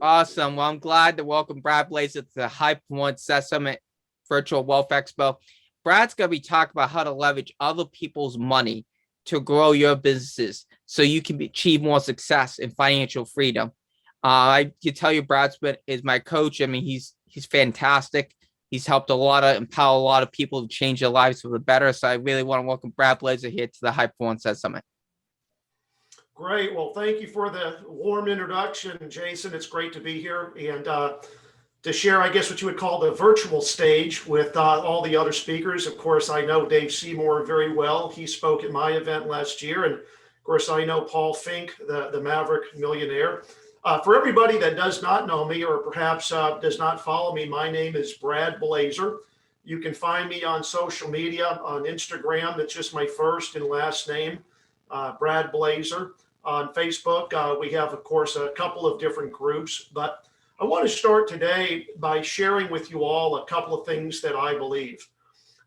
Awesome. Well, I'm glad to welcome Brad Blazar to the High Performance Success Summit Virtual Wealth Expo. Brad's going to be talking about how to leverage other people's money to grow your businesses so you can achieve more success and financial freedom. I can tell you Brad's is my coach. I mean, he's fantastic. He's helped empower a lot of people to change their lives for the better. So I really want to welcome Brad Blazar here to the High Performance Success Summit. Great. Well, thank you for the warm introduction, Jason. It's great to be here and to share, I guess, what you would call the virtual stage with all the other speakers. Of course, I know Dave Seymour very well. He spoke at my event last year. And of course, I know Paul Fink, the Maverick millionaire. For everybody that does not know me or perhaps does not follow me, my name is Brad Blazar. You can find me on social media, on Instagram. That's just my first and last name, Brad Blazar. On Facebook, we have, of course, a couple of different groups, but I want to start today by sharing with you all a couple of things that I believe.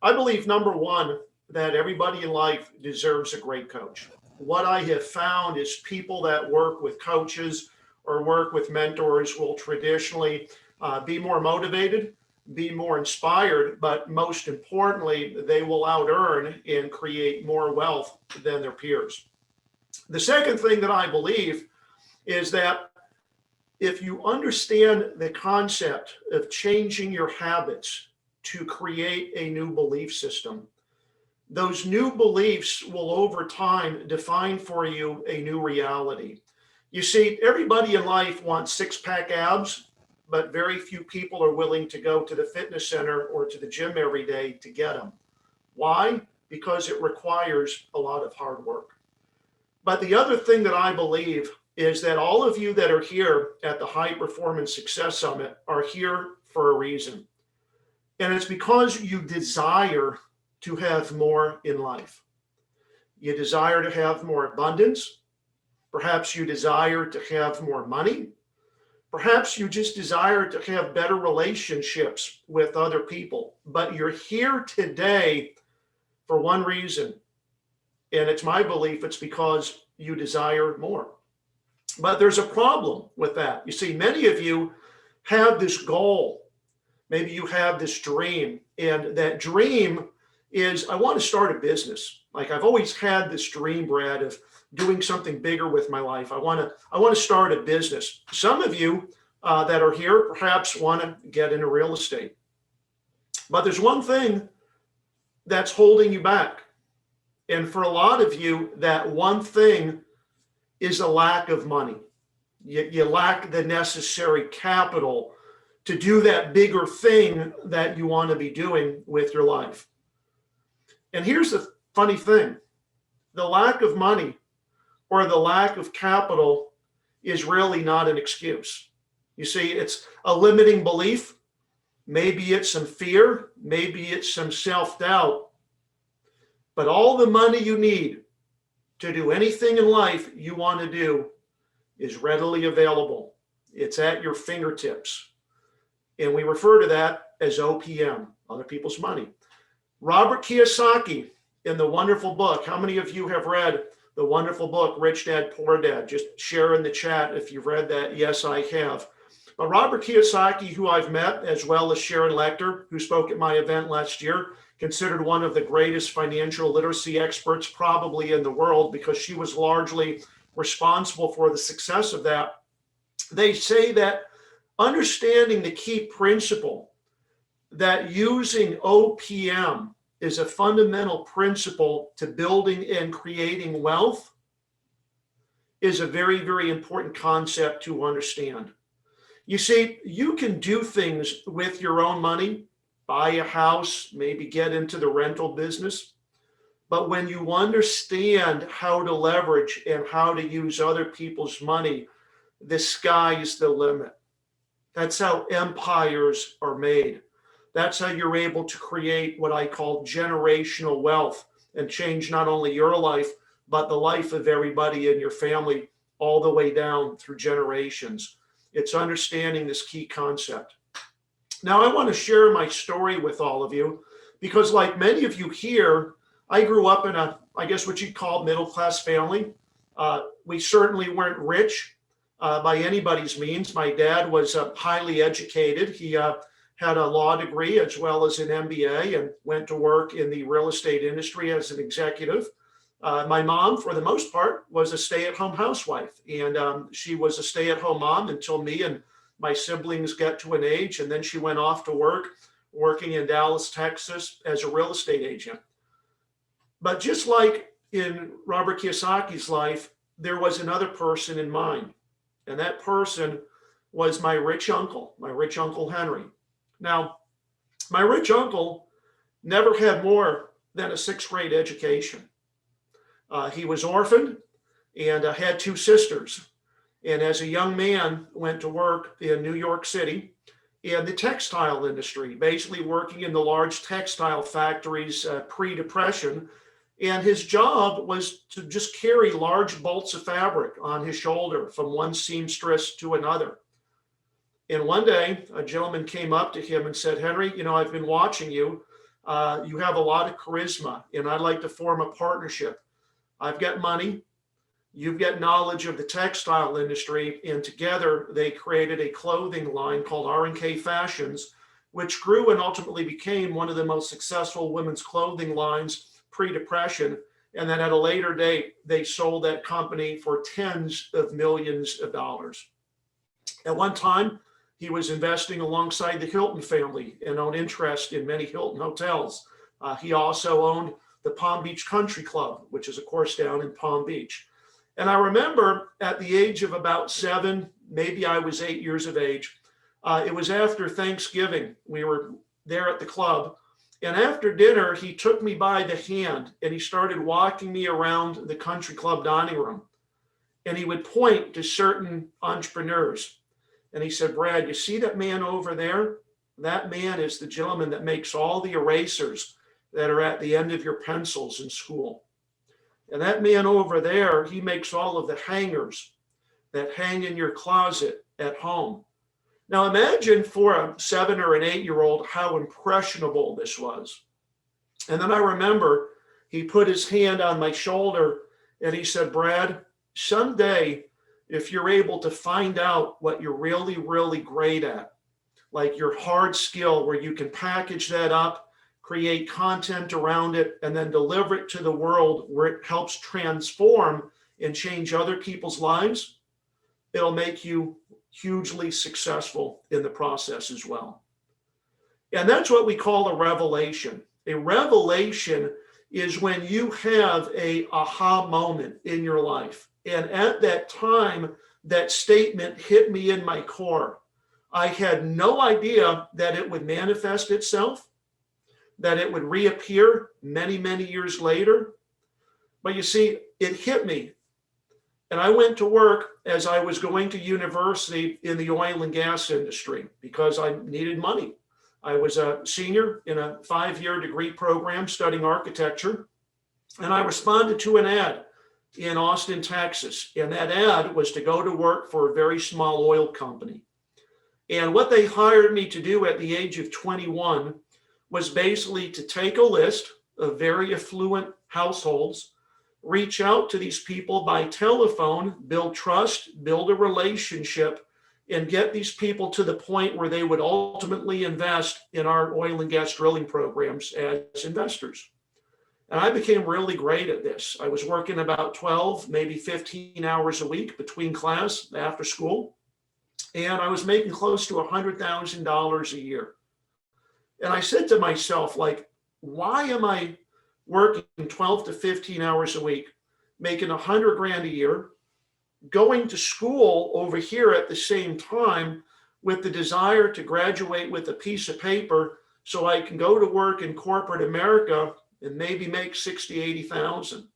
I believe, number one, that everybody in life deserves a great coach. What I have found is people that work with coaches or work with mentors will traditionally be more motivated, be more inspired, but most importantly, they will out-earn and create more wealth than their peers. The second thing that I believe is that if you understand the concept of changing your habits to create a new belief system, those new beliefs will over time define for you a new reality. You see, everybody in life wants six-pack abs, but very few people are willing to go to the fitness center or to the gym every day to get them. Why? Because it requires a lot of hard work. But the other thing that I believe is that all of you that are here at the High Performance Success Summit are here for a reason. And it's because you desire to have more in life. You desire to have more abundance. Perhaps you desire to have more money. Perhaps you just desire to have better relationships with other people. But you're here today for one reason. And it's my belief it's because you desire more. But there's a problem with that. You see, many of you have this goal. Maybe you have this dream. And that dream is, I want to start a business. Like I've always had this dream, Brad, of doing something bigger with my life. I want to start a business. Some of you that are here perhaps want to get into real estate. But there's one thing that's holding you back. And for a lot of you, that one thing is a lack of money. You lack the necessary capital to do that bigger thing that you want to be doing with your life. And here's the funny thing. The lack of money or the lack of capital is really not an excuse. You see, it's a limiting belief. Maybe it's some fear. Maybe it's some self-doubt. But all the money you need to do anything in life you want to do is readily available. It's at your fingertips. And we refer to that as OPM, other people's money. Robert Kiyosaki, in the wonderful book, how many of you have read the wonderful book, Rich Dad, Poor Dad? Just share in the chat if you've read that. Yes, I have. But Robert Kiyosaki, who I've met, as well as Sharon Lechter, who spoke at my event last year, considered one of the greatest financial literacy experts probably in the world because she was largely responsible for the success of that. They say that understanding the key principle that using OPM is a fundamental principle to building and creating wealth is a very, very important concept to understand. You see, you can do things with your own money, buy a house, maybe get into the rental business. But when you understand how to leverage and how to use other people's money, the sky is the limit. That's how empires are made. That's how you're able to create what I call generational wealth and change not only your life, but the life of everybody in your family all the way down through generations. It's understanding this key concept. Now, I want to share my story with all of you because like many of you here, I grew up in a, I guess what you'd call middle-class family. We certainly weren't rich, by anybody's means. My dad was highly educated. He had a law degree as well as an MBA and went to work in the real estate industry as an executive. My mom, for the most part, was a stay-at-home housewife, and she was a stay-at-home mom until me and my siblings got to an age, and then she went off to work, working in Dallas, Texas as a real estate agent. But just like in Robert Kiyosaki's life, there was another person in mind, and that person was my rich uncle Henry. Now, my rich uncle never had more than a sixth grade education. He was orphaned and had two sisters. And as a young man, went to work in New York City in the textile industry, basically working in the large textile factories pre-Depression. And his job was to just carry large bolts of fabric on his shoulder from one seamstress to another. And one day, a gentleman came up to him and said, "Henry, I've been watching you. You have a lot of charisma, and I'd like to form a partnership. I've got money. You've got knowledge of the textile industry." And together, they created a clothing line called R&K Fashions, which grew and ultimately became one of the most successful women's clothing lines pre-Depression. And then at a later date, they sold that company for tens of millions of dollars. At one time, he was investing alongside the Hilton family and owned interest in many Hilton hotels. He also owned the Palm Beach Country Club, which is, of course, down in Palm Beach. And I remember at the age of about 7, maybe I was 8 years of age, it was after Thanksgiving. We were there at the club. And after dinner, he took me by the hand and he started walking me around the country club dining room. And he would point to certain entrepreneurs. And he said, "Brad, you see that man over there? That man is the gentleman that makes all the erasers that are at the end of your pencils in school. And that man over there, he makes all of the hangers that hang in your closet at home." Now imagine for a 7 or an 8-year-old how impressionable this was. And then I remember he put his hand on my shoulder and he said, "Brad, someday, if you're able to find out what you're really, really great at, like your hard skill where you can package that up, create content around it, and then deliver it to the world where it helps transform and change other people's lives, it'll make you hugely successful in the process as well." And that's what we call a revelation. A revelation is when you have a aha moment in your life. And at that time, that statement hit me in my core. I had no idea that it would manifest itself, that it would reappear many, many years later. But you see, it hit me. And I went to work as I was going to university in the oil and gas industry because I needed money. I was a senior in a 5-year degree program studying architecture. And I responded to an ad in Austin, Texas. And that ad was to go to work for a very small oil company. And what they hired me to do at the age of 21 was basically to take a list of very affluent households, reach out to these people by telephone, build trust, build a relationship, and get these people to the point where they would ultimately invest in our oil and gas drilling programs as investors. And I became really great at this. I was working about 12, maybe 15 hours a week between class, after school, and I was making close to $100,000 a year. And I said to myself, like, why am I working 12 to 15 hours a week, making $100,000 a year, going to school over here at the same time with the desire to graduate with a piece of paper so I can go to work in corporate America and maybe make 60, 80,000.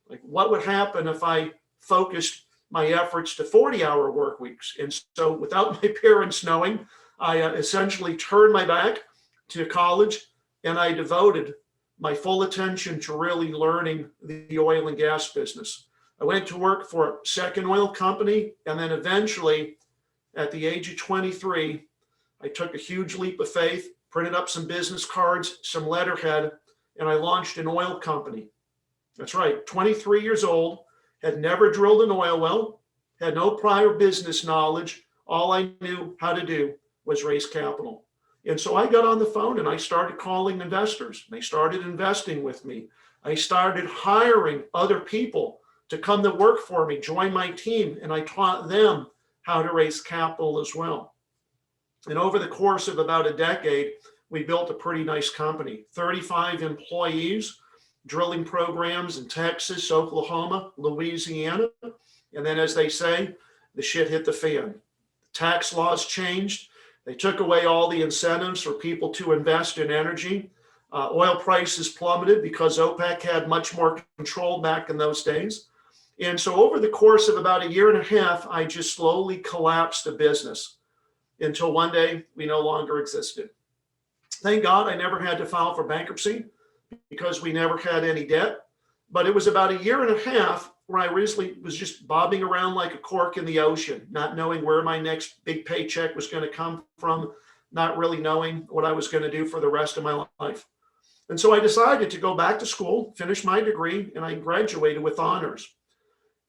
Like, what would happen if I focused my efforts to 40-hour work weeks? And so without my parents knowing, I essentially turned my back to college and I devoted my full attention to really learning the oil and gas business. I went to work for a second oil company, and then eventually, at the age of 23, I took a huge leap of faith, printed up some business cards, some letterhead, and I launched an oil company. That's right, 23 years old, had never drilled an oil well, had no prior business knowledge. All I knew how to do was raise capital. And so I got on the phone and I started calling investors. They started investing with me. I started hiring other people to come to work for me, join my team, and I taught them how to raise capital as well. And over the course of about a decade, we built a pretty nice company, 35 employees, drilling programs in Texas, Oklahoma, Louisiana. And then, as they say, the shit hit the fan. Tax laws changed. They took away all the incentives for people to invest in energy. Oil prices plummeted because OPEC had much more control back in those days. And so over the course of about a year and a half, I just slowly collapsed the business until one day we no longer existed. Thank God I never had to file for bankruptcy because we never had any debt. But it was about a year and a half where I really was just bobbing around like a cork in the ocean, not knowing where my next big paycheck was going to come from, not really knowing what I was going to do for the rest of my life. And so I decided to go back to school, finish my degree, and I graduated with honors.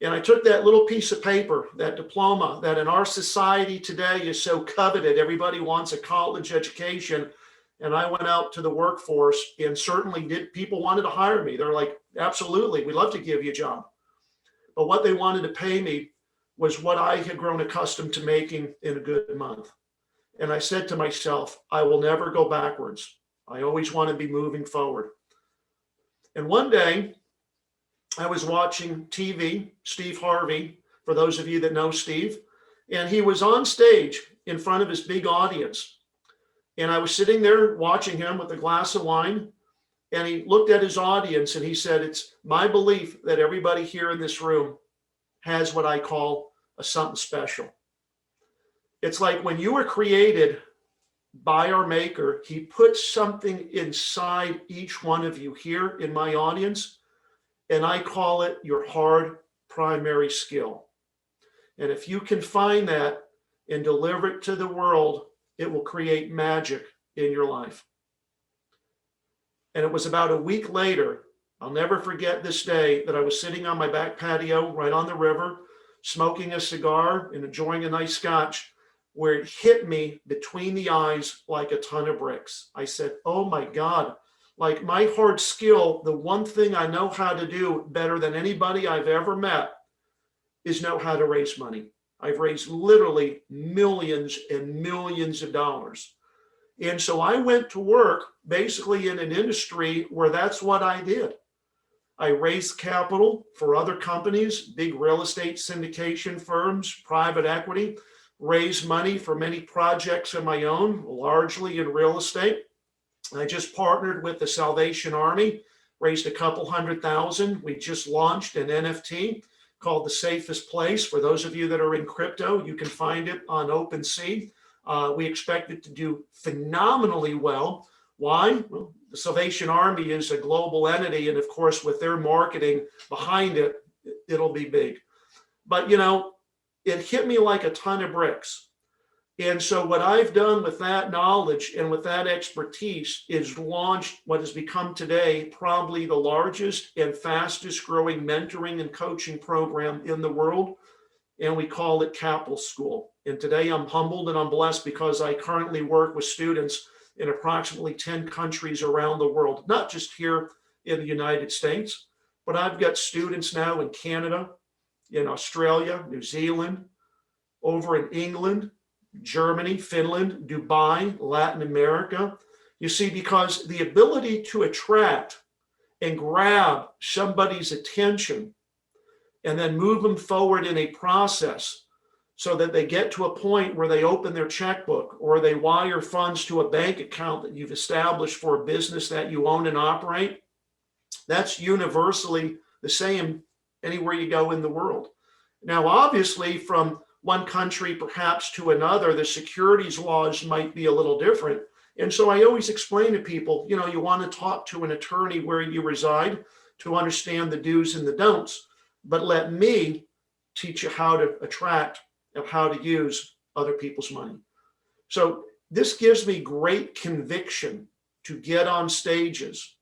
And I took that little piece of paper, that diploma that in our society today is so coveted. Everybody wants a college education. And I went out to the workforce and certainly people wanted to hire me. They're like, absolutely, we'd love to give you a job. But what they wanted to pay me was what I had grown accustomed to making in a good month. And I said to myself, I will never go backwards. I always want to be moving forward. And one day I was watching TV, Steve Harvey, for those of you that know Steve, and he was on stage in front of his big audience. And I was sitting there watching him with a glass of wine, and he looked at his audience and he said, it's my belief that everybody here in this room has what I call a something special. It's like when you were created by our maker, he put something inside each one of you here in my audience, and I call it your hard primary skill. And if you can find that and deliver it to the world, it will create magic in your life. And it was about a week later, I'll never forget this day, that I was sitting on my back patio right on the river, smoking a cigar and enjoying a nice scotch, where it hit me between the eyes like a ton of bricks. I said, oh my God, like my hard skill, the one thing I know how to do better than anybody I've ever met is know how to raise money. I've raised literally millions and millions of dollars. And so I went to work basically in an industry where that's what I did. I raised capital for other companies, big real estate syndication firms, private equity, raised money for many projects of my own, largely in real estate. I just partnered with the Salvation Army, raised a couple $100,000. We just launched an NFT called The Safest Place. For those of you that are in crypto, you can find it on OpenSea. We expect it to do phenomenally well. Why? Well, the Salvation Army is a global entity, and of course, with their marketing behind it, it'll be big. But you know, it hit me like a ton of bricks. And so what I've done with that knowledge and with that expertise is launched what has become today probably the largest and fastest growing mentoring and coaching program in the world. And we call it Capital School. And today I'm humbled and I'm blessed because I currently work with students in approximately 10 countries around the world, not just here in the United States, but I've got students now in Canada, in Australia, New Zealand, over in England, Germany, Finland, Dubai, Latin America. You see, because the ability to attract and grab somebody's attention and then move them forward in a process so that they get to a point where they open their checkbook or they wire funds to a bank account that you've established for a business that you own and operate, that's universally the same anywhere you go in the world. Now, obviously, from one country perhaps to another, the securities laws might be a little different. And so I always explain to people, you know, you want to talk to an attorney where you reside to understand the do's and the don'ts, but let me teach you how to attract and how to use other people's money. So this gives me great conviction to get on stages,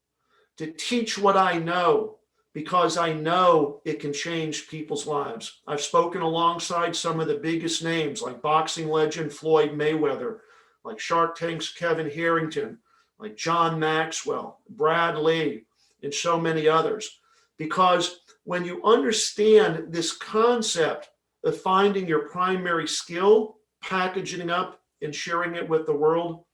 to teach what I know, because I know it can change people's lives. I've spoken alongside some of the biggest names like boxing legend Floyd Mayweather, like Shark Tank's Kevin Harrington, like John Maxwell, Brad Lee, and so many others. Because when you understand this concept of finding your primary skill, packaging it up, and sharing it with the world,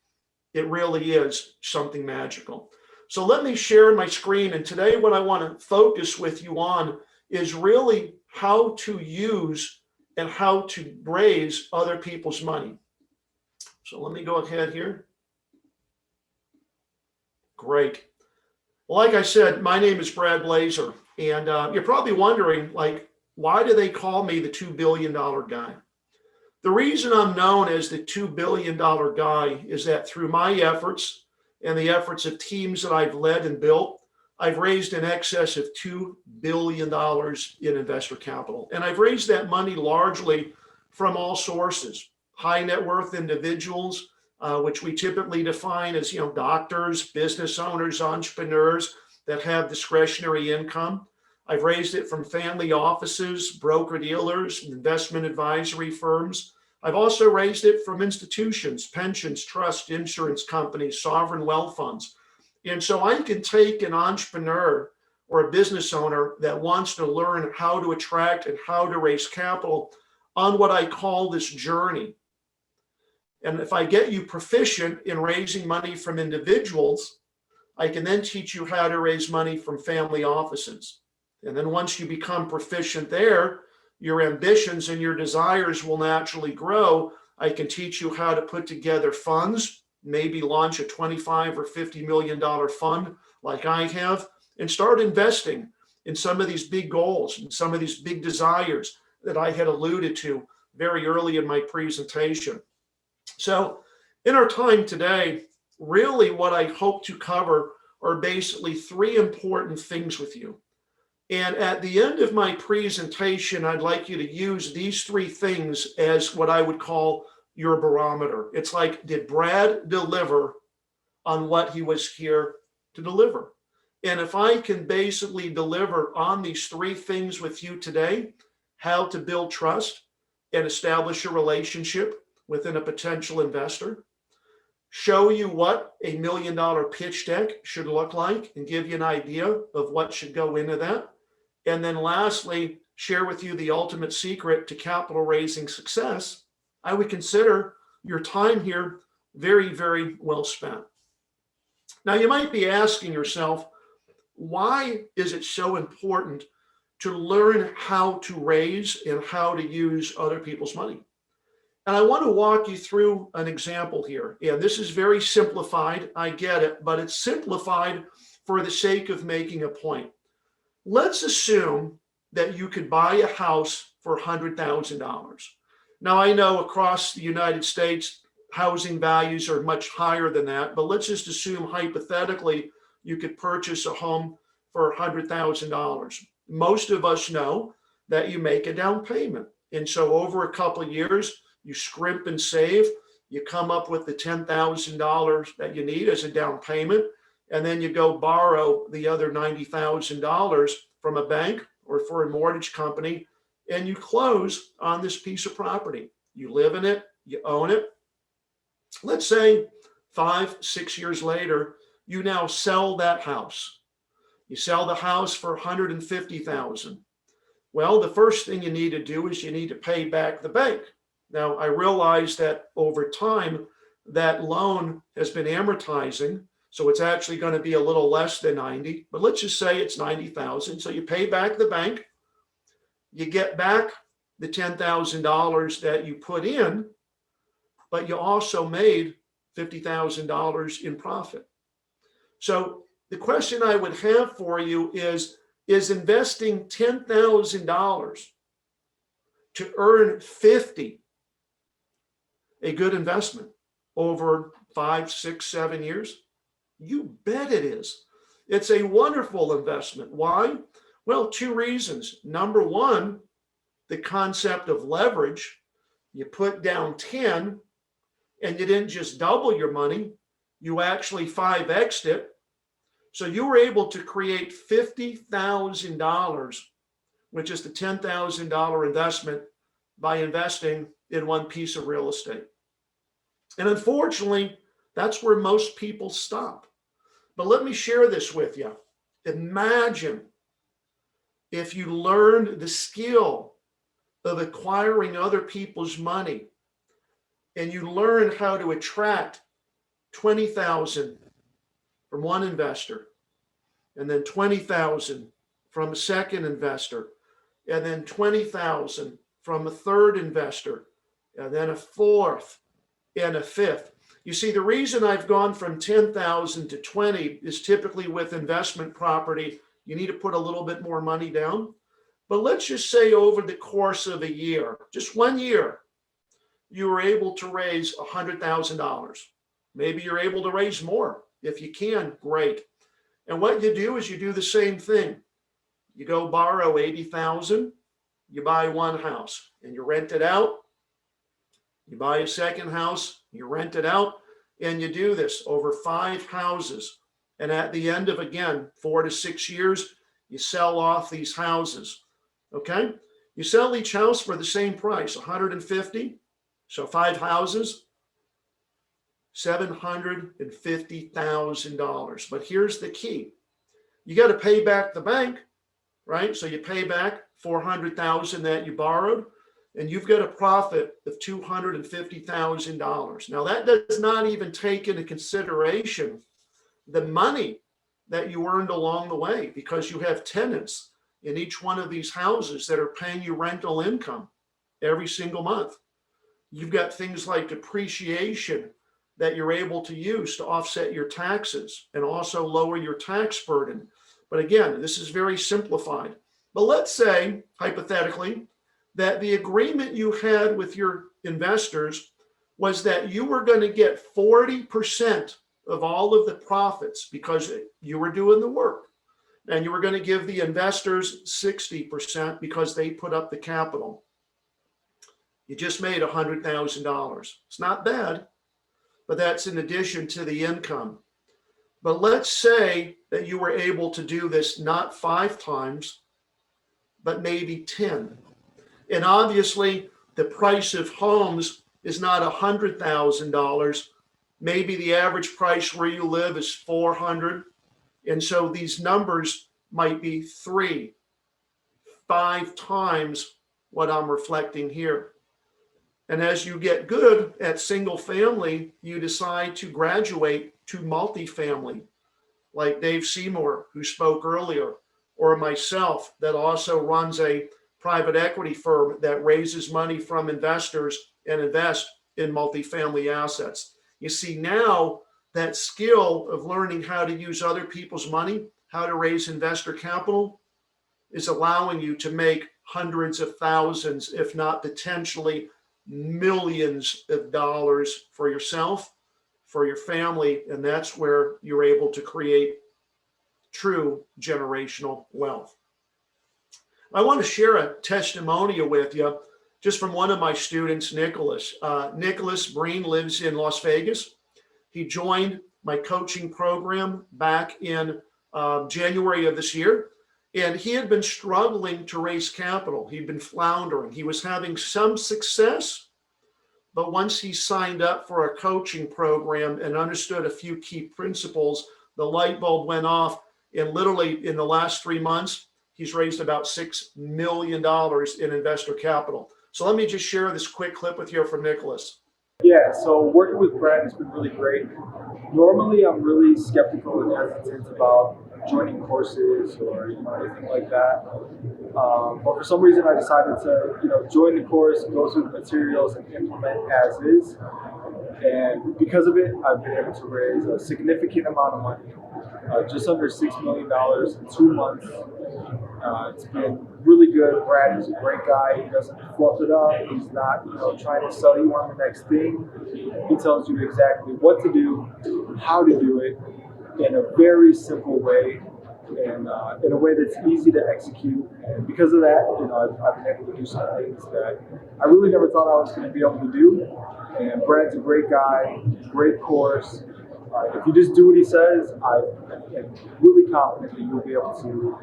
it really is something magical. So let me share my screen. And today, what I want to focus with you on is really how to use and how to raise other people's money. So let me go ahead here. Great. Well, like I said, my name is Brad Blazar, and you're probably wondering, like, why do they call me the $2 billion guy? The reason I'm known as the $2 billion guy is that through my efforts and the efforts of teams that I've led and built, I've raised in excess of $2 billion in investor capital. And I've raised that money largely from all sources: high net worth individuals, which we typically define as, doctors, business owners, entrepreneurs that have discretionary income. I've raised it from family offices, broker dealers, investment advisory firms. I've also raised it from institutions, pensions, trust, insurance companies, sovereign wealth funds. And so I can take an entrepreneur or a business owner that wants to learn how to attract and how to raise capital on what I call this journey. And if I get you proficient in raising money from individuals, I can then teach you how to raise money from family offices. And then once you become proficient there, your ambitions and your desires will naturally grow. I can teach you how to put together funds, maybe launch a $25 or $50 million fund like I have, and start investing in some of these big goals and some of these big desires that I had alluded to very early in my presentation. So in our time today, really what I hope to cover are basically three important things with you. And at the end of my presentation, I'd like you to use these three things as what I would call your barometer. It's like, did Brad deliver on what he was here to deliver? And if I can basically deliver on these three things with you today: how to build trust and establish a relationship within a potential investor, show you what a $1 million pitch deck should look like and give you an idea of what should go into that, and then lastly, share with you the ultimate secret to capital raising success, I would consider your time here very, very well spent. Now, you might be asking yourself, why is it so important to learn how to raise and how to use other people's money? And I want to walk you through an example here. And this is very simplified, I get it, but it's simplified for the sake of making a point. Let's assume that you could buy a house for $100,000. Now, I know across the United States, housing values are much higher than that, but let's just assume hypothetically you could purchase a home for $100,000. Most of us know that you make a down payment. And so over a couple of years, you scrimp and save, you come up with the $10,000 that you need as a down payment, and then you go borrow the other $90,000 from a bank or for a mortgage company, and you close on this piece of property. You live in it, you own it. Let's say 5-6 years later, you now sell that house. You sell the house for $150,000. Well, the first thing you need to do is you need to pay back the bank. Now, I realize that over time, that loan has been amortizing, so it's actually going to be a little less than 90, but let's just say it's 90,000. So you pay back the bank, you get back the $10,000 that you put in, but you also made $50,000 in profit. So the question I would have for you is investing $10,000 to earn 50 a good investment over 5, 6, 7 years? You bet it is. It's a wonderful investment. Why? Well, two reasons. Number one, the concept of leverage. You put down 10 and you didn't just double your money, you actually 5x'd it. So you were able to create $50,000 with just a $10,000 investment by investing in one piece of real estate. And unfortunately, that's where most people stop. But let me share this with you. Imagine if you learned the skill of acquiring other people's money and you learn how to attract 20,000 from one investor, and then 20,000 from a second investor, and then 20,000 from a third investor, and then a fourth and a fifth. You see, the reason I've gone from 10,000 to 20 is typically with investment property, you need to put a little bit more money down. But let's just say over the course of a year, just 1 year, you were able to raise $100,000. Maybe you're able to raise more. If you can, great. And what you do is you do the same thing. You go borrow 80,000, you buy one house and you rent it out. You buy a second house, you rent it out, and you do this over 5 houses. And at the end of, again, 4 to 6 years, you sell off these houses. Okay? You sell each house for the same price, $150,000. So 5 houses, $750,000. But here's the key. You got to pay back the bank, right? So you pay back $400,000 that you borrowed, and you've got a profit of $250,000. Now that does not even take into consideration the money that you earned along the way, because you have tenants in each one of these houses that are paying you rental income every single month. You've got things like depreciation that you're able to use to offset your taxes and also lower your tax burden. But again, this is very simplified. But let's say, hypothetically, that the agreement you had with your investors was that you were going to get 40% of all of the profits because you were doing the work. And you were going to give the investors 60% because they put up the capital. You just made $100,000. It's not bad, but that's in addition to the income. But let's say that you were able to do this not 5 times, but maybe 10. And obviously, the price of homes is not $100,000. Maybe the average price where you live is $400,000. And so these numbers might be 3, 5 times what I'm reflecting here. And as you get good at single family, you decide to graduate to multifamily, like Dave Seymour, who spoke earlier, or myself, that also runs a private equity firm that raises money from investors and invest in multifamily assets. You see, now that skill of learning how to use other people's money, how to raise investor capital, is allowing you to make hundreds of thousands, if not potentially millions of dollars for yourself, for your family, and that's where you're able to create true generational wealth. I want to share a testimonial with you just from one of my students, Nicholas. Nicholas Breen lives in Las Vegas. He joined my coaching program back in January of this year, and he had been struggling to raise capital. He'd been floundering. He was having some success, but once he signed up for a coaching program and understood a few key principles, the light bulb went off, and literally in the last 3 months, he's raised about $6 million in investor capital. So let me just share this quick clip with you from Nicholas. Yeah, so working with Brad has been really great. Normally, I'm really skeptical and hesitant about joining courses or anything like that. But for some reason, I decided to join the course, go through the materials, and implement as is. And because of it, I've been able to raise a significant amount of money, just under $6 million in 2 months. It's been really good. Brad is a great guy. He doesn't fluff it up. He's not, trying to sell you on the next thing. He tells you exactly what to do, how to do it in a very simple way, and in a way that's easy to execute. And because of that, I've been able to do some things that I really never thought I was going to be able to do. And Brad's a great guy, great course. if you just do what he says, I'm really confident that you'll be able to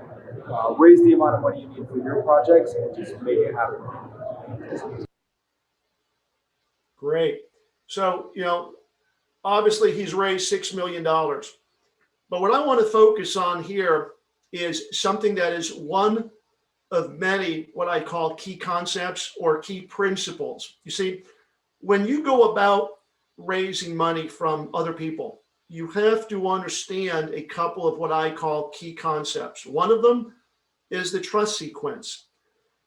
raise the amount of money you need for your projects and just make it happen. Great. So, obviously he's raised $6 million. But what I want to focus on here is something that is one of many what I call key concepts or key principles. You see, when you go about raising money from other people, you have to understand a couple of what I call key concepts. One of them is the trust sequence.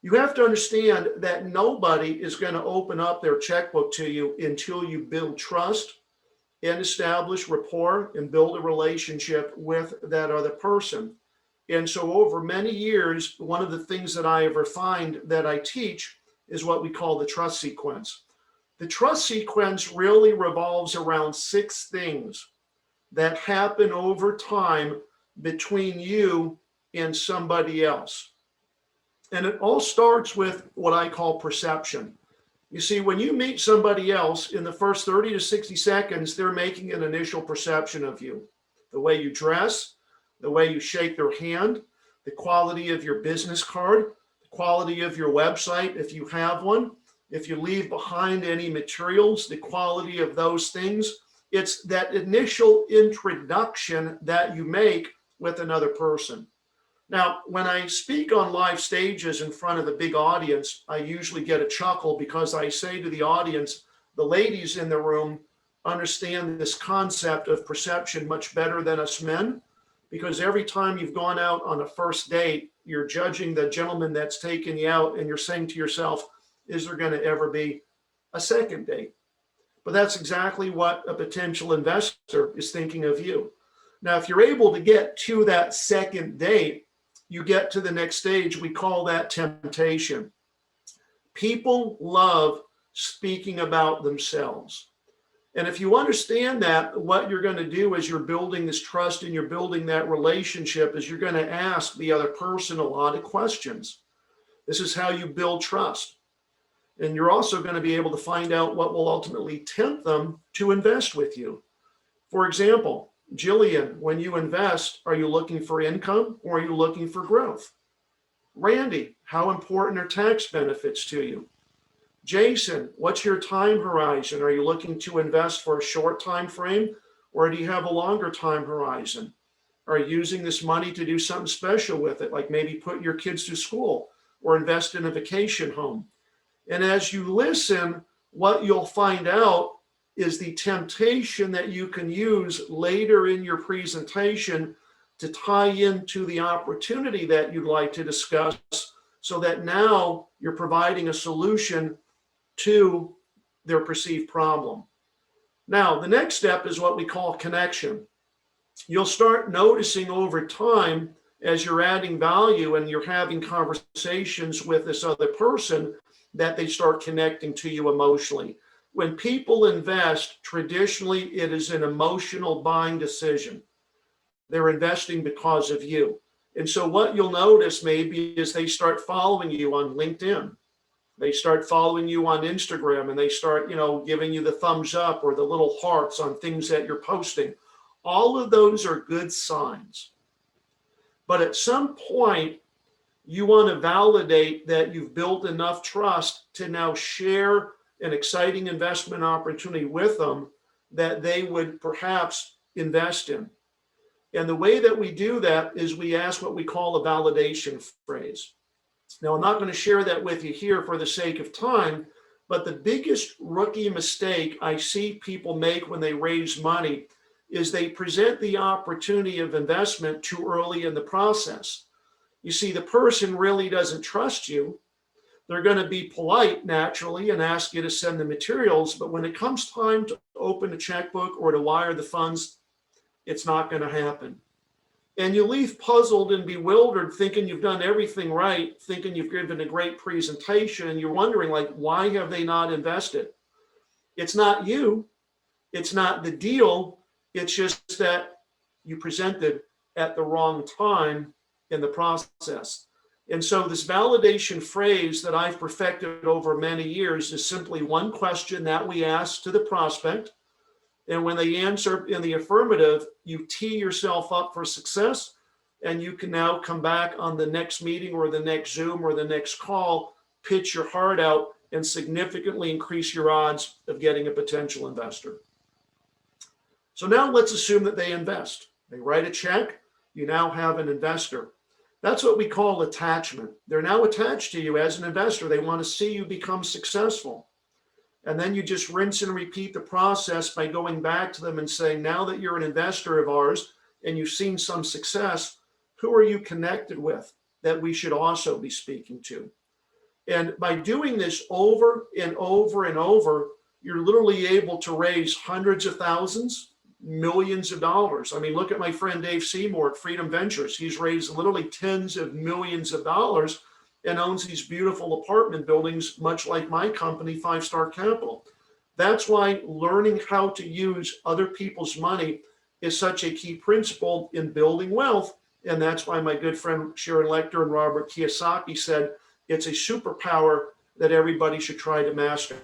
You have to understand that nobody is going to open up their checkbook to you until you build trust and establish rapport and build a relationship with that other person. And so over many years, one of the things that I have refined that I teach is what we call the trust sequence. The trust sequence really revolves around 6 things that happen over time between you and somebody else. And it all starts with what I call perception. You see, when you meet somebody else in the first 30 to 60 seconds, they're making an initial perception of you. The way you dress, the way you shake their hand, the quality of your business card, the quality of your website, if you have one, if you leave behind any materials, the quality of those things. It's that initial introduction that you make with another person. Now, when I speak on live stages in front of a big audience, I usually get a chuckle because I say to the audience, the ladies in the room understand this concept of perception much better than us men, because every time you've gone out on a first date, you're judging the gentleman that's taken you out and you're saying to yourself, is there going to ever be a second date? But that's exactly what a potential investor is thinking of you. Now, if you're able to get to that second date, you get to the next stage. We call that temptation. People love speaking about themselves. And if you understand that, what you're going to do as you're building this trust and you're building that relationship is you're going to ask the other person a lot of questions. This is how you build trust. And you're also going to be able to find out what will ultimately tempt them to invest with you. For example, Jillian, when you invest, are you looking for income or are you looking for growth? Randy, how important are tax benefits to you? Jason, what's your time horizon? Are you looking to invest for a short time frame or do you have a longer time horizon? Are you using this money to do something special with it, like maybe put your kids to school or invest in a vacation home? And as you listen, what you'll find out is the temptation that you can use later in your presentation to tie into the opportunity that you'd like to discuss, so that now you're providing a solution to their perceived problem. Now, the next step is what we call connection. You'll start noticing over time as you're adding value and you're having conversations with this other person that they start connecting to you emotionally. When people invest, traditionally, it is an emotional buying decision. They're investing because of you. And so what you'll notice maybe is they start following you on LinkedIn. They start following you on Instagram and they start, giving you the thumbs up or the little hearts on things that you're posting. All of those are good signs. But at some point, you want to validate that you've built enough trust to now share an exciting investment opportunity with them that they would perhaps invest in. And the way that we do that is we ask what we call a validation phrase. Now, I'm not going to share that with you here for the sake of time, but the biggest rookie mistake I see people make when they raise money is they present the opportunity of investment too early in the process. You see, the person really doesn't trust you. They're going to be polite naturally and ask you to send the materials, but when it comes time to open a checkbook or to wire the funds, it's not going to happen. And you leave puzzled and bewildered, thinking you've done everything right, thinking you've given a great presentation, and you're wondering, why have they not invested? It's not you. It's not the deal. It's just that you presented at the wrong time in the process. And so this validation phrase that I've perfected over many years is simply one question that we ask to the prospect. And when they answer in the affirmative, you tee yourself up for success, and you can now come back on the next meeting or the next Zoom or the next call, pitch your heart out, and significantly increase your odds of getting a potential investor. So now let's assume that they invest. They write a check. You now have an investor. That's what we call attachment. They're now attached to you as an investor. They want to see you become successful. And then you just rinse and repeat the process by going back to them and saying, now that you're an investor of ours and you've seen some success, who are you connected with that we should also be speaking to? And by doing this over and over and over, you're literally able to raise hundreds of thousands, millions of dollars. I mean, look at my friend Dave Seymour at Freedom Ventures. He's raised literally tens of millions of dollars and owns these beautiful apartment buildings, much like my company, 5 Star Capital. That's why learning how to use other people's money is such a key principle in building wealth. And that's why my good friend Sharon Lechter and Robert Kiyosaki said it's a superpower that everybody should try to master.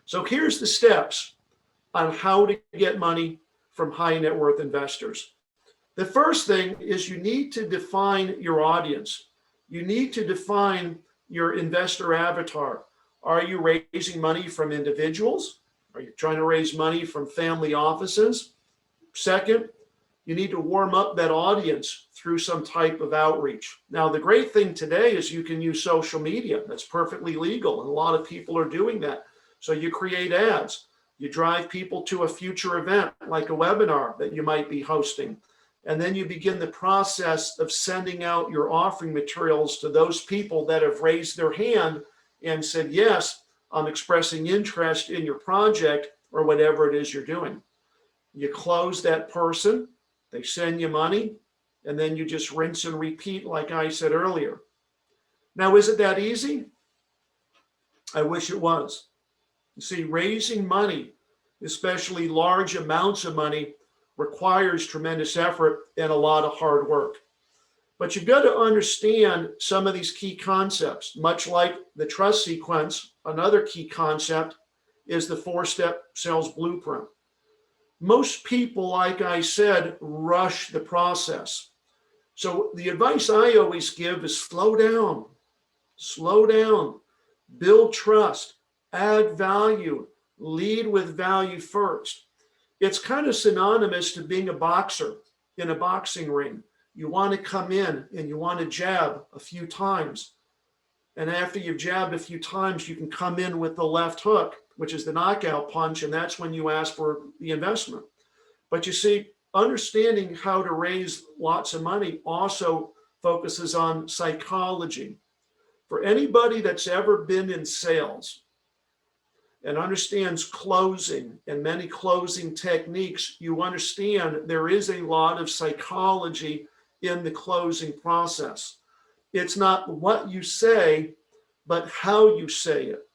So here's the steps on how to get money from high net worth investors. The first thing is you need to define your audience. You need to define your investor avatar. Are you raising money from individuals? Are you trying to raise money from family offices? Second, you need to warm up that audience through some type of outreach. Now, the great thing today is you can use social media. That's perfectly legal, and a lot of people are doing that. So you create ads. You drive people to a future event, like a webinar that you might be hosting. And then you begin the process of sending out your offering materials to those people that have raised their hand and said, yes, I'm expressing interest in your project or whatever it is you're doing. You close that person, they send you money, and then you just rinse and repeat like I said earlier. Now, is it that easy? I wish it was. You see, raising money, especially large amounts of money, requires tremendous effort and a lot of hard work. But you've got to understand some of these key concepts. Much like the trust sequence, another key concept is the 4-step sales blueprint. Most people, like I said, rush the process. So the advice I always give is slow down, build trust, add value, lead with value first. It's kind of synonymous to being a boxer in a boxing ring. You want to come in and you want to jab a few times. And after you've jabbed a few times, you can come in with the left hook, which is the knockout punch, and that's when you ask for the investment. But you see, understanding how to raise lots of money also focuses on psychology. For anybody that's ever been in sales and understands closing and many closing techniques, you understand there is a lot of psychology in the closing process. It's not what you say, but how you say it,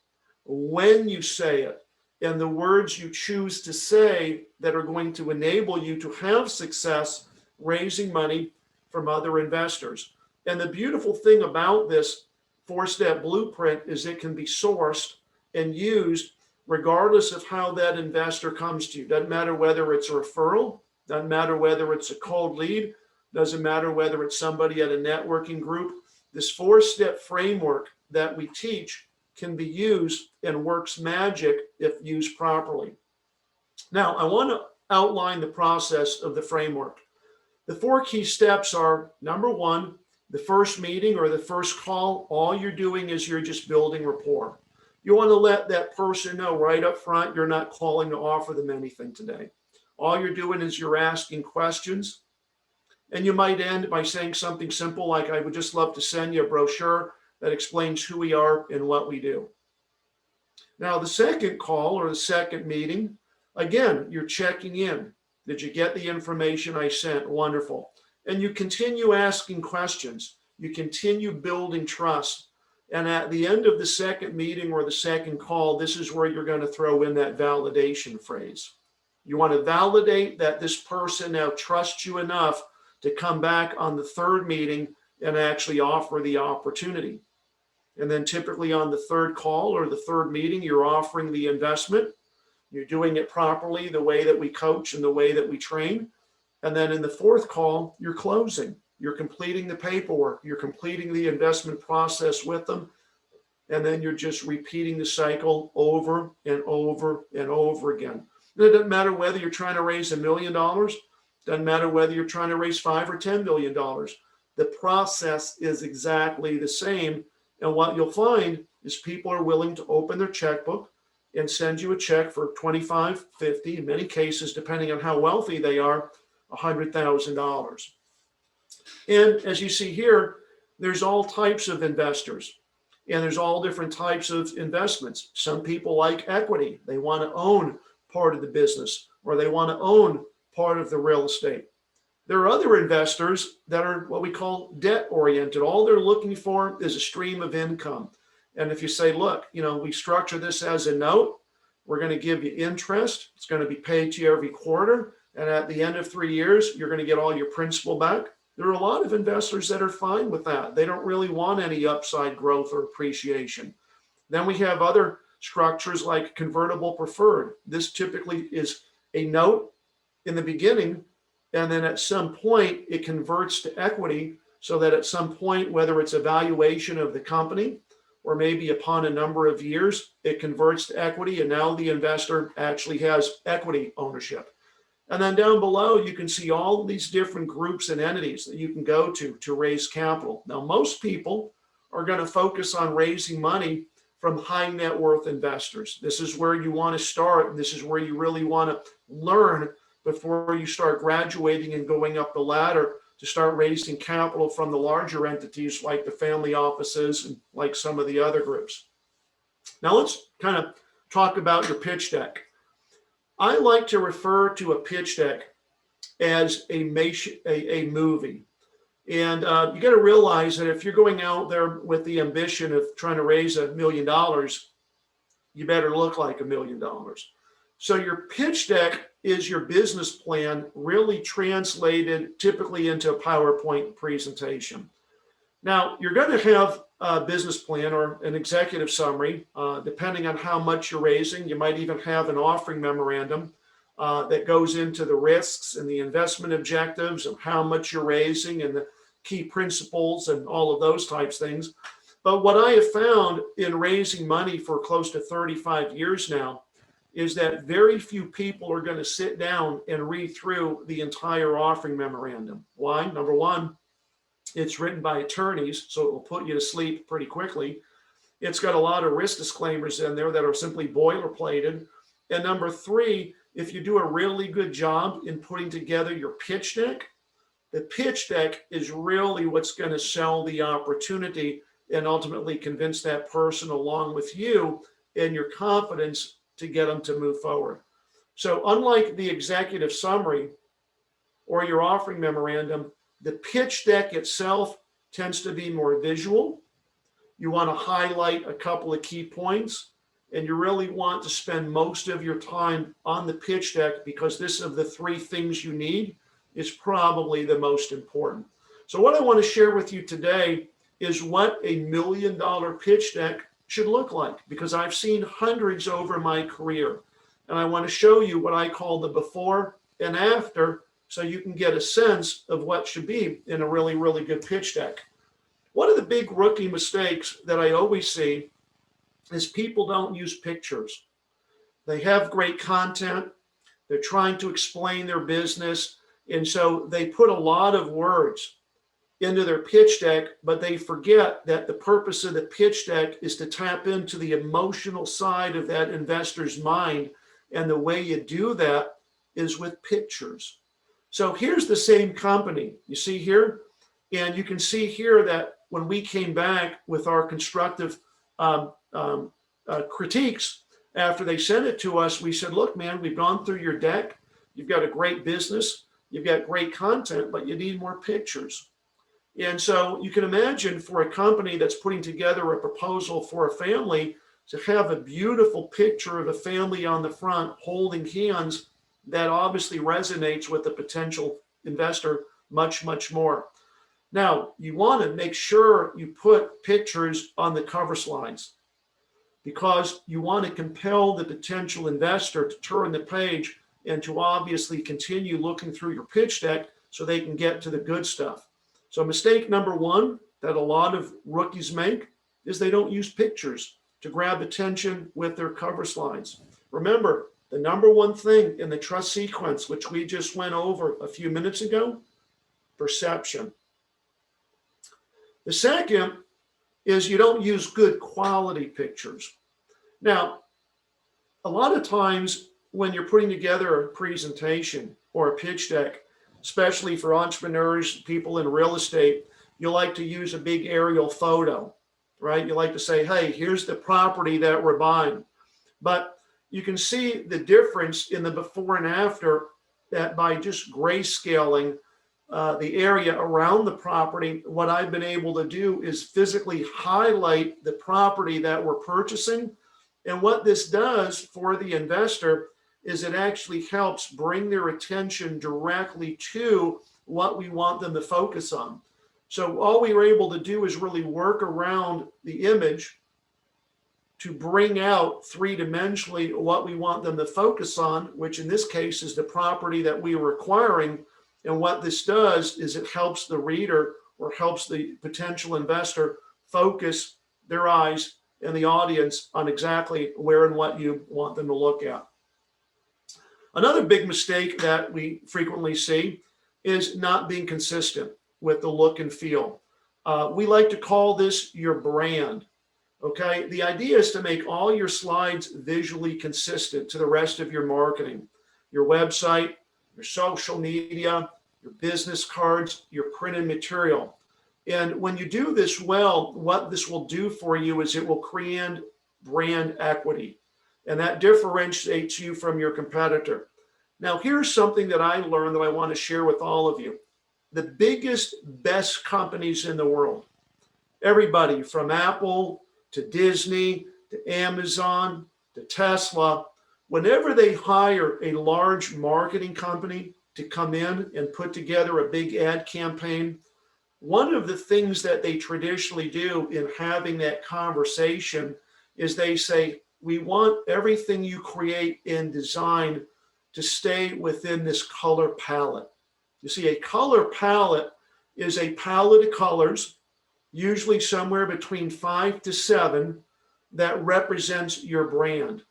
when you say it, and the words you choose to say that are going to enable you to have success raising money from other investors. And the beautiful thing about this 4-step blueprint is it can be sourced and used regardless of how that investor comes to you. Doesn't matter whether it's a referral, doesn't matter whether it's a cold lead, doesn't matter whether it's somebody at a networking group. This 4-step framework that we teach can be used and works magic if used properly. Now, I want to outline the process of the framework. The 4 key steps are, number 1, the first meeting or the first call, all you're doing is you're just building rapport. You want to let that person know right up front you're not calling to offer them anything today. All you're doing is you're asking questions. And you might end by saying something simple like, I would just love to send you a brochure that explains who we are and what we do. Now, the second call or the second meeting, again, you're checking in. Did you get the information I sent? Wonderful. And you continue asking questions. You continue building trust. And at the end of the second meeting or the second call, this is where you're going to throw in that validation phrase. You want to validate that this person now trusts you enough to come back on the third meeting and actually offer the opportunity. And then typically on the third call or the third meeting, you're offering the investment. You're doing it properly, the way that we coach and the way that we train. And then in the fourth call, you're closing. You're completing the paperwork. You're completing the investment process with them. And then you're just repeating the cycle over and over and over again. And it doesn't matter whether you're trying to raise $1 million. Doesn't matter whether you're trying to raise $5 or $10 million. The process is exactly the same. And what you'll find is people are willing to open their checkbook and send you a check for $25, $50, in many cases, depending on how wealthy they are, $100,000. And as you see here, there's all types of investors. And there's all different types of investments. Some people like equity. They want to own part of the business, or they want to own part of the real estate. There are other investors that are what we call debt oriented. All they're looking for is a stream of income. And if you say, look, we structure this as a note, we're going to give you interest. It's going to be paid to you every quarter. And at the end of 3 years, you're going to get all your principal back. There are a lot of investors that are fine with that. They don't really want any upside growth or appreciation. Then we have other structures like convertible preferred. This typically is a note in the beginning, and then at some point it converts to equity, so that at some point, whether it's a valuation of the company or maybe upon a number of years, it converts to equity, and now the investor actually has equity ownership. And then down below, you can see all these different groups and entities that you can go to raise capital. Now, most people are going to focus on raising money from high net worth investors. This is where you want to start. This is where you really want to learn before you start graduating and going up the ladder to start raising capital from the larger entities like the family offices and like some of the other groups. Now, let's kind of talk about your pitch deck. I like to refer to a pitch deck as a movie. And you got to realize that if you're going out there with the ambition of trying to raise $1 million, you better look like $1 million. So your pitch deck is your business plan really translated typically into a PowerPoint presentation. Now, you're going to have a business plan or an executive summary, depending on how much you're raising. You might even have an offering memorandum that goes into the risks and the investment objectives of how much you're raising and the key principles and all of those types of things. But what I have found in raising money for close to 35 years now is that very few people are going to sit down and read through the entire offering memorandum. Why? Number one, it's written by attorneys, so it will put you to sleep pretty quickly. It's got a lot of risk disclaimers in there that are simply boilerplated. And number three, if you do a really good job in putting together your pitch deck, the pitch deck is really what's going to sell the opportunity and ultimately convince that person along with you and your confidence to get them to move forward. So unlike the executive summary or your offering memorandum, the pitch deck itself tends to be more visual. You want to highlight a couple of key points, and you really want to spend most of your time on the pitch deck because this of the three things you need is probably the most important. So what I want to share with you today is what $1 million pitch deck should look like, because I've seen hundreds over my career. And I want to show you what I call the before and after, so you can get a sense of what should be in a really, really good pitch deck. One of the big rookie mistakes that I always see is people don't use pictures. They have great content. They're trying to explain their business. And so they put a lot of words into their pitch deck, but they forget that the purpose of the pitch deck is to tap into the emotional side of that investor's mind. And the way you do that is with pictures. So here's the same company you see here. And you can see here that when we came back with our constructive critiques after they sent it to us, we said, look, man, we've gone through your deck. You've got a great business. You've got great content, but you need more pictures. And so you can imagine for a company that's putting together a proposal for a family to have a beautiful picture of a family on the front holding hands, that obviously resonates with the potential investor much, much more. Now, you want to make sure you put pictures on the cover slides. because you want to compel the potential investor to turn the page and to obviously continue looking through your pitch deck so they can get to the good stuff. So mistake number one that a lot of rookies make is they don't use pictures to grab attention with their cover slides. Remember, the number one thing in the trust sequence, which we just went over a few minutes ago, perception. The second is you don't use good quality pictures. Now, a lot of times when you're putting together a presentation or a pitch deck, especially for entrepreneurs, people in real estate, you like to use a big aerial photo, right? You like to say, hey, here's the property that we're buying. But you can see the difference in the before and after that by just grayscaling the area around the property. What I've been able to do is physically highlight the property that we're purchasing. And what this does for the investor is it actually helps bring their attention directly to what we want them to focus on. So all we were able to do is really work around the image to bring out three-dimensionally what we want them to focus on, which in this case is the property that we were acquiring. And what this does is it helps the reader or helps the potential investor focus their eyes and the audience on exactly where and what you want them to look at. Another big mistake that we frequently see is not being consistent with the look and feel. We like to call this your brand. Okay, the idea is to make all your slides visually consistent to the rest of your marketing, your website, your social media, your business cards, your printed material. And when you do this well, what this will do for you is it will create brand equity, and that differentiates you from your competitor. Now, here's something that I learned that I want to share with all of you. The biggest, best companies in the world, everybody from Apple to Disney to Amazon to Tesla, whenever they hire a large marketing company to come in and put together a big ad campaign, one of the things that they traditionally do in having that conversation is they say, we want everything you create and design to stay within this color palette. You see, a color palette is a palette of colors, usually somewhere between 5 to 7, that represents your brand.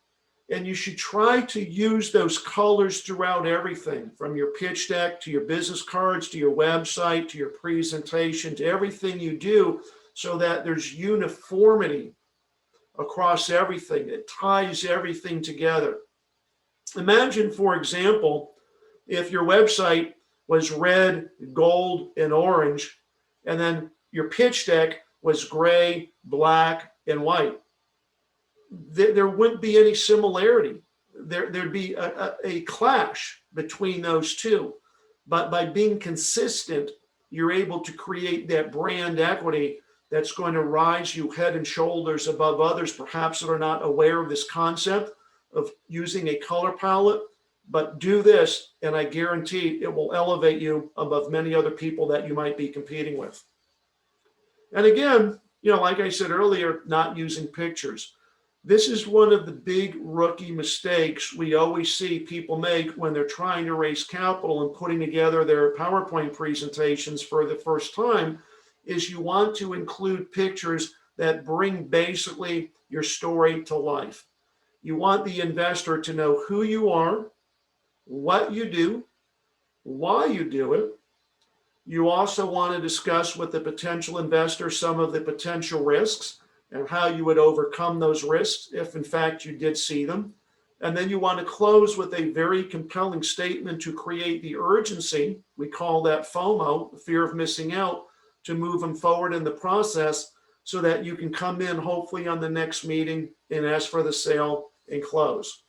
And you should try to use those colors throughout everything, from your pitch deck to your business cards, to your website, to your presentation, to everything you do, so that there's uniformity across everything. It ties everything together. Imagine, for example, if your website was red, gold, and orange, and then your pitch deck was gray, black, and white. There wouldn't be any similarity. There'd be a clash between those two. But by being consistent, you're able to create that brand equity that's going to rise you head and shoulders above others, perhaps that are not aware of this concept of using a color palette. But do this, and I guarantee it will elevate you above many other people that you might be competing with. And again, like I said earlier, not using pictures. This is one of the big rookie mistakes we always see people make when they're trying to raise capital and putting together their PowerPoint presentations for the first time, is you want to include pictures that bring basically your story to life. You want the investor to know who you are, what you do, why you do it. You also want to discuss with the potential investor some of the potential risks and how you would overcome those risks if in fact you did see them. And then you want to close with a very compelling statement to create the urgency. We call that FOMO, fear of missing out, to move them forward in the process so that you can come in hopefully on the next meeting and ask for the sale and close.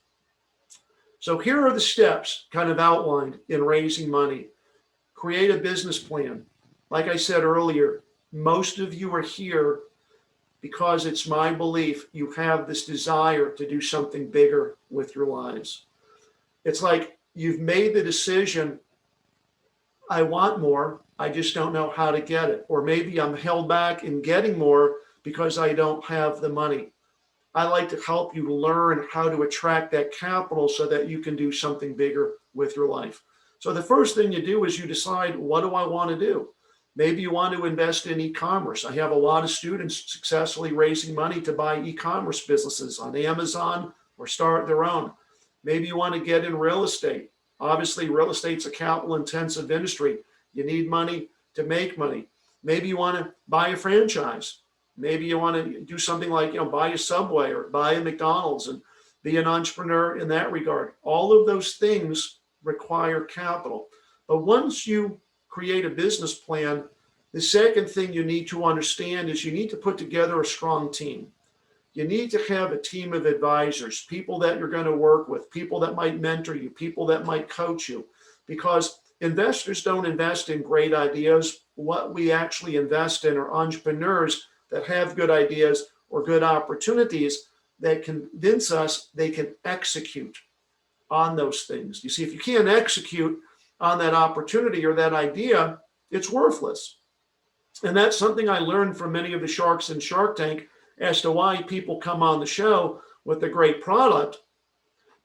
So here are the steps kind of outlined in raising money. Create a business plan. Like I said earlier, most of you are here because it's my belief you have this desire to do something bigger with your lives. It's like you've made the decision, I want more, I just don't know how to get it. Or maybe I'm held back in getting more because I don't have the money. I like to help you learn how to attract that capital so that you can do something bigger with your life. So the first thing you do is you decide, what do I want to do? Maybe you want to invest in e-commerce. I have a lot of students successfully raising money to buy e-commerce businesses on Amazon or start their own. Maybe you want to get in real estate. Obviously, real estate's a capital intensive industry. You need money to make money. Maybe you want to buy a franchise. Maybe you want to do something like, buy a Subway or buy a McDonald's and be an entrepreneur in that regard. All of those things require capital. But once you create a business plan, the second thing you need to understand is you need to put together a strong team. You need to have a team of advisors, people that you're going to work with, people that might mentor you, people that might coach you, because investors don't invest in great ideas. What we actually invest in are entrepreneurs that have good ideas or good opportunities that convince us they can execute on those things. You see, if you can't execute on that opportunity or that idea, it's worthless. And that's something I learned from many of the sharks in Shark Tank as to why people come on the show with a great product,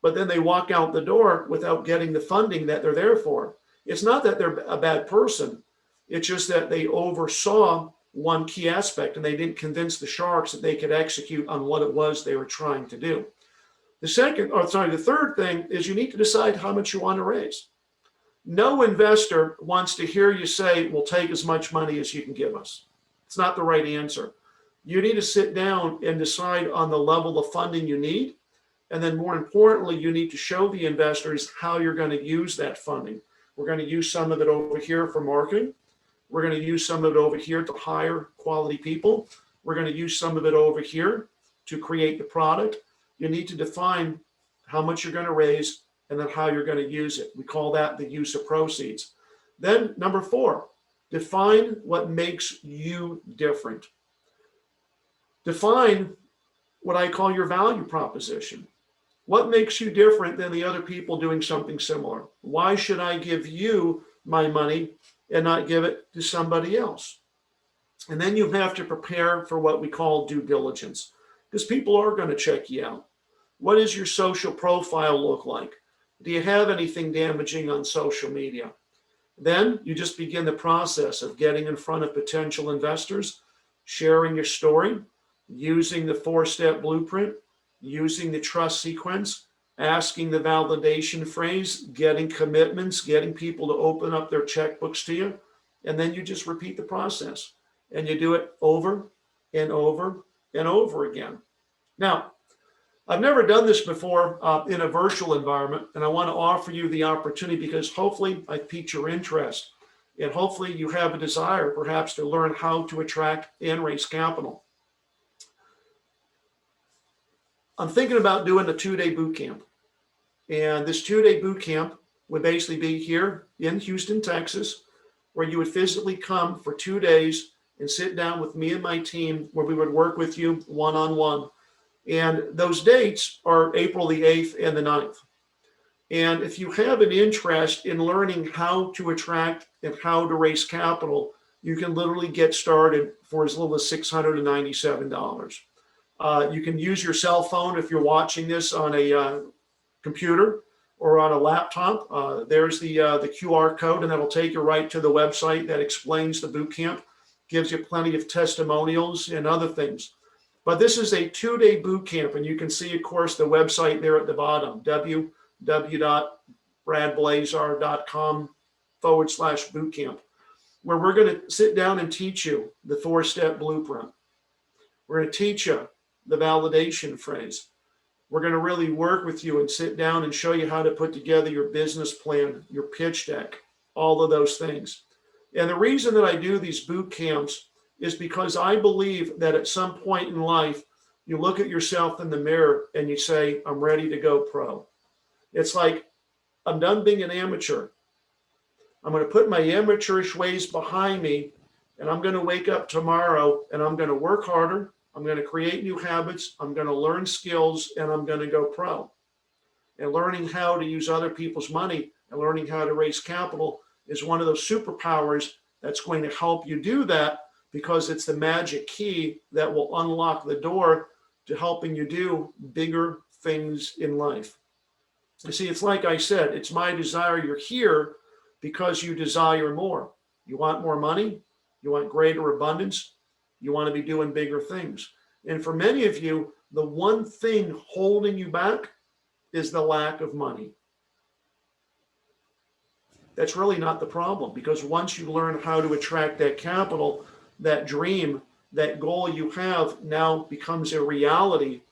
but then they walk out the door without getting the funding that they're there for. It's not that they're a bad person. It's just that they oversaw one key aspect and they didn't convince the sharks that they could execute on what it was they were trying to do. The third thing is you need to decide how much you want to raise. No investor wants to hear you say, we'll take as much money as you can give us. It's not the right answer. You need to sit down and decide on the level of funding you need. And then more importantly, you need to show the investors how you're going to use that funding. We're going to use some of it over here for marketing. We're going to use some of it over here to hire quality people. We're going to use some of it over here to create the product. You need to define how much you're going to raise and then how you're going to use it. We call that the use of proceeds. Then number 4, define what makes you different. Define what I call your value proposition. What makes you different than the other people doing something similar? Why should I give you my money and not give it to somebody else? And then you have to prepare for what we call due diligence, because people are going to check you out. What does your social profile look like? Do you have anything damaging on social media? Then you just begin the process of getting in front of potential investors, sharing your story, using the 4-step blueprint, using the trust sequence, asking the validation phrase, getting commitments, getting people to open up their checkbooks to you. And then you just repeat the process and you do it over and over and over again. Now, I've never done this before in a virtual environment, and I want to offer you the opportunity because hopefully I piqued your interest and hopefully you have a desire perhaps to learn how to attract and raise capital. I'm thinking about doing a 2-day boot camp. And this 2-day boot camp would basically be here in Houston, Texas, where you would physically come for 2 days and sit down with me and my team where we would work with you one-on-one. And those dates are April the 8th and the 9th. And if you have an interest in learning how to attract and how to raise capital, you can literally get started for as little as $697. You can use your cell phone if you're watching this on a computer or on a laptop. There's the QR code, and that'll take you right to the website that explains the boot camp, gives you plenty of testimonials and other things. But this is a 2-day boot camp, and you can see, of course, the website there at the bottom, www.bradblazar.com/bootcamp, where we're going to sit down and teach you the 4-step blueprint. We're going to teach you the validation phrase. We're going to really work with you and sit down and show you how to put together your business plan, your pitch deck, all of those things. And the reason that I do these boot camps is because I believe that at some point in life, you look at yourself in the mirror and you say, I'm ready to go pro. It's like, I'm done being an amateur. I'm going to put my amateurish ways behind me, and I'm going to wake up tomorrow and I'm going to work harder. I'm going to create new habits. I'm going to learn skills, and I'm going to go pro. And learning how to use other people's money and learning how to raise capital is one of those superpowers that's going to help you do that, because it's the magic key that will unlock the door to helping you do bigger things in life. You see, it's like I said, it's my desire you're here because you desire more. You want more money, you want greater abundance, you want to be doing bigger things. And for many of you, the one thing holding you back is the lack of money. That's really not the problem, because once you learn how to attract that capital, that dream, that goal you have now becomes a reality.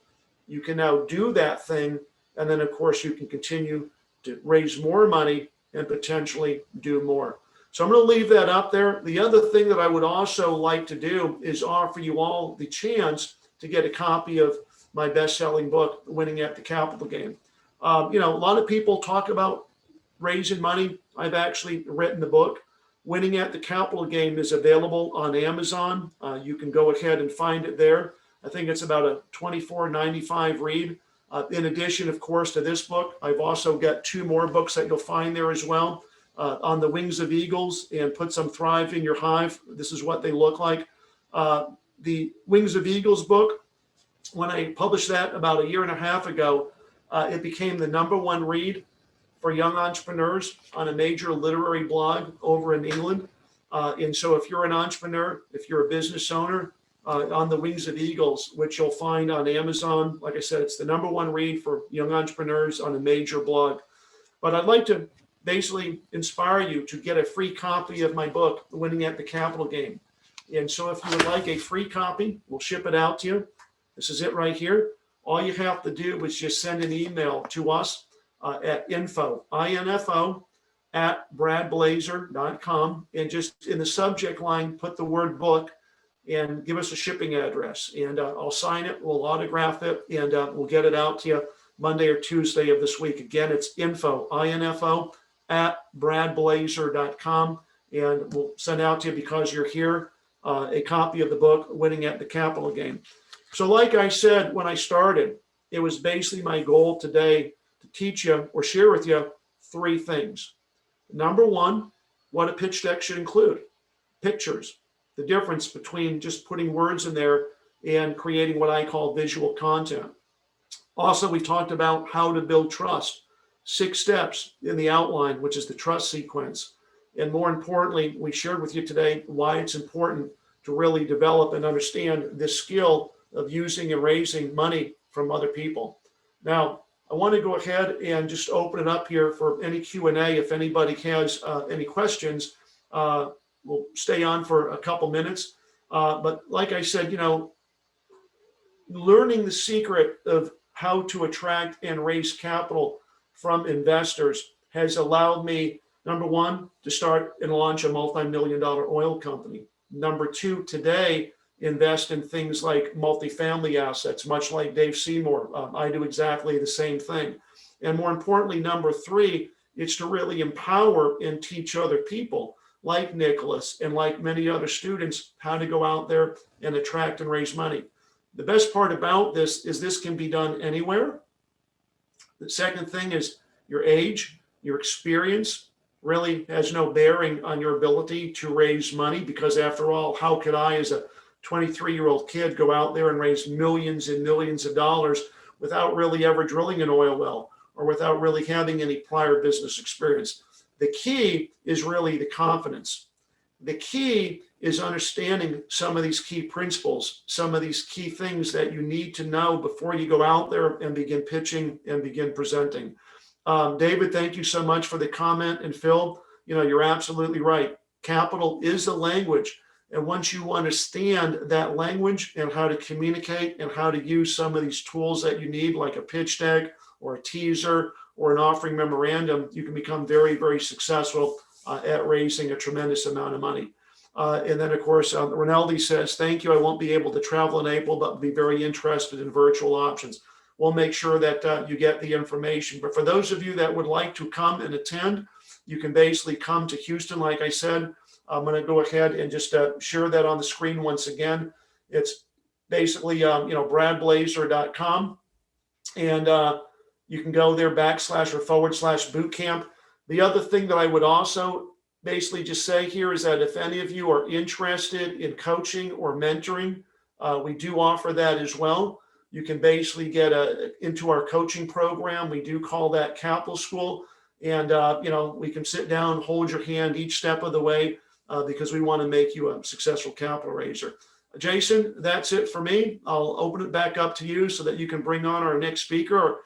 You can now do that thing. And then, of course, you can continue to raise more money and potentially do more. So I'm going to leave that up there. The other thing that I would also like to do is offer you all the chance to get a copy of my best-selling book, Winning at the Capital Game. A lot of people talk about raising money. I've actually written the book. Winning at the Capital Game is available on Amazon. You can go ahead and find it there. I think it's about a $24.95 read. In addition, of course, to this book, I've also got 2 more books that you'll find there as well. On the Wings of Eagles and Put Some Thrive in Your Hive. This is what they look like. The Wings of Eagles book, when I published that about 1.5 years ago, it became the #1 read for young entrepreneurs on a major literary blog over in England. And so if you're an entrepreneur, if you're a business owner, on the Wings of Eagles, which you'll find on Amazon, like I said, it's the #1 read for young entrepreneurs on a major blog. But I'd like to basically inspire you to get a free copy of my book, Winning at the Capital Game. And so if you would like a free copy, we'll ship it out to you. This is it right here. All you have to do is just send an email to us at info at bradblazar.com, and just in the subject line, put the word book and give us a shipping address. And I'll sign it, we'll autograph it, and we'll get it out to you Monday or Tuesday of this week. Again, it's info at bradblazar.com, and we'll send out to you, because you're here, a copy of the book, Winning at the Capital Game. So like I said, when I started, it was basically my goal today to teach you or share with you 3 things. #1, what a pitch deck should include. Pictures, the difference between just putting words in there and creating what I call visual content. Also, we talked about how to build trust. 6 steps in the outline, which is the trust sequence. And more importantly, we shared with you today why it's important to really develop and understand this skill of using and raising money from other people. Now, I want to go ahead and just open it up here for any Q&A. If anybody has any questions, we'll stay on for a couple minutes. But like I said, learning the secret of how to attract and raise capital from investors has allowed me, #1, to start and launch a multi-million-dollar oil company. #2, today, invest in things like multifamily assets, much like Dave Seymour. I do exactly the same thing. And more importantly, #3, it's to really empower and teach other people like Nicholas and like many other students how to go out there and attract and raise money. The best part about this is this can be done anywhere. The second thing is your age, your experience really has no bearing on your ability to raise money, because after all, how could I, as a 23-year-old kid, go out there and raise millions and millions of dollars without really ever drilling an oil well or without really having any prior business experience? The key is really the confidence. The key is understanding some of these key principles, some of these key things that you need to know before you go out there and begin pitching and begin presenting. David, thank you so much for the comment. And Phil, you're absolutely right. Capital is a language. And once you understand that language and how to communicate and how to use some of these tools that you need, like a pitch deck or a teaser or an offering memorandum, you can become very, very successful at raising a tremendous amount of money. And then, of course, Rinaldi says, thank you. I won't be able to travel in April, but be very interested in virtual options. We'll make sure that you get the information. But for those of you that would like to come and attend, you can basically come to Houston. Like I said, I'm going to go ahead and just share that on the screen once again. It's basically, bradblazar.com. And you can go there / or /bootcamp. The other thing that I would also basically just say here is that if any of you are interested in coaching or mentoring, we do offer that as well. you can basically get into our coaching program. We do call that Capital School. And, we can sit down, hold your hand each step of the way because we want to make you a successful capital raiser. Jason, that's it for me. I'll open it back up to you so that you can bring on our next speaker.